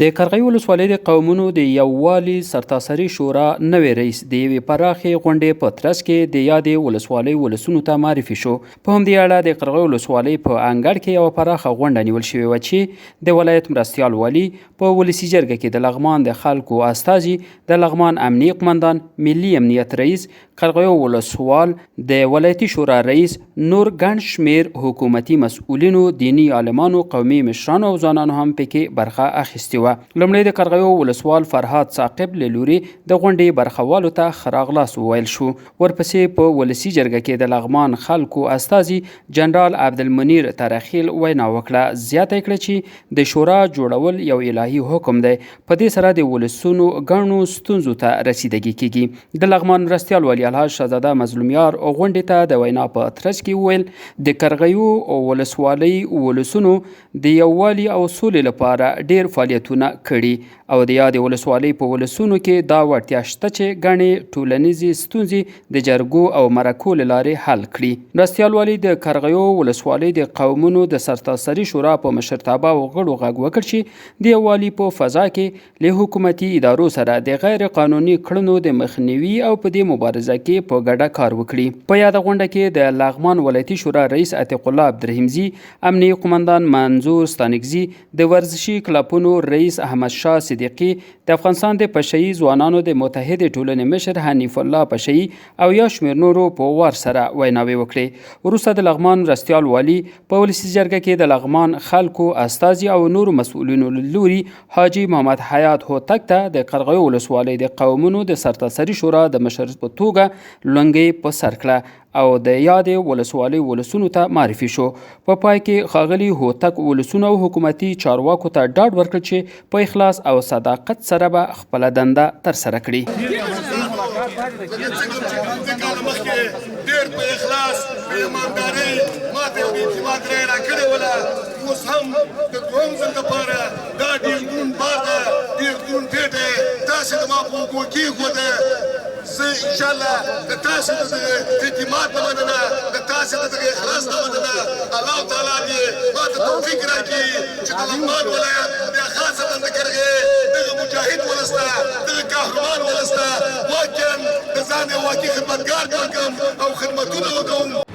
د قرغئ ولسوالۍ د قومونو د یووالي سرتاسري شورا نوی رئیس د یوې پراخې غونډې په ترڅ کې د یادې ولسوالۍ ولسونوته معرفي شو. په همدې اړه د قرغئ ولسوالۍ په انګړ کې یوه پراخه غونډه نیول شوې وه چې د ولایت مرستیال والي په ولسي جرګه کې د لغمان د خلکو استازي، د لغمان امنیي قمندان، ملي امنیت رئیس، قرغئ ولسوال د ولایتي شورا رئیس، نور ګڼ شمېر حکومتي مسؤلینو، دیني عالمانو، قومي مشرانو او ځوانانو هم پکې برخه اخیستې وه. لومړی د قرغئ ولسوال فرهاد ثاقب له لوري د غونډې برخوالو ته ښه راغلاست وویل شو. ورپسې په ولسي جرګه کې د لغمان خلکو استازي جنرال عبدالمنیر ترخیل وینا وکړه. زیاته یې کړه چې د شورا جوړول یو الهي حکم دی، په دې سره د ولسونو ګڼو ستونزو ته رسیدګي کیږي. د لغمان مرستیال والي الحاج شهزاده مظلومیار غونډې ته د وینا په ترڅ کې وویل د قرغئ ولسوالۍ ولسونو د یووالي او سولې لپاره ډیر فعالیتونه کړي او د یادې ولسوالۍ په ولسونو کې دا وړتیا شته چې ګڼې ټولنیزې ستونزې د جرګو او مرکو له لارې حل کړي. مرستیال والي د قرغئ ولسوالۍ د قومونو د سرتاسري شورا په مشرتابه او غړو غږ وکړ چې د یووالي په فضا کې له حکومتي ادارو سره د غیر قانوني کړنو د مخنیوي او په دې مبارزه کې په ګډه کار وکړي. په یاده غونډه کې د لغمان ولایتي شورا رئیس عتیق الله عبدالرحیمزي، امنیي قمندان منظور ستانکزي، د ورزشي کلبونو رئیس احمد شاه صدیقي، د افغانستان د پشهیي ځوانانو د متحدې ټولنې مشر حنیف الله پشهیي او یا شمېر نورو په وار سره ویناوې وکړې. وروسته د لغمان مرستیال والي په ولسي جرګه کې د لغمان خلکو استازي او نورو مسؤلینو له لوري حاجي محمد حیات هوتک ته د قرغئ ولسوالۍ د قومونو د سرتاسري شورا د مشر په توګه لونګۍ په سر کړه او د یادې ولسوالۍ ولسونو ته معرفي شو. په پای کې ښاغلي هوتک ولسونو او حکومتي چارواکو ته ډاډ ورکړ چې په اخلاص او صداقت سره به خپله دنده ترسره کړي. ډېر په اخلاص په ایماندارۍ ماته یو اعتماد رایې راکړې وله. اوس هم د دویم ځل دپاره دا ډېر دروند بار ده، ډېر دروند پیټ دی، تاسې د ما په اوږو کېښوده. زه انشاءالله د تاسې د دغه اعتماد نه مننه، د تاسې د دغه اخلاص نه مننه. الله تعالی دې ما ته توفیق راکړي چې د لغمان ولایت بیا خاصتا د قرغئ دغه مجاهد ولس ته، دغه قهرمان ولس ته واقعا د ځان یو واقعي خدمتګار جوړ کړم او خدمتونه وکړم.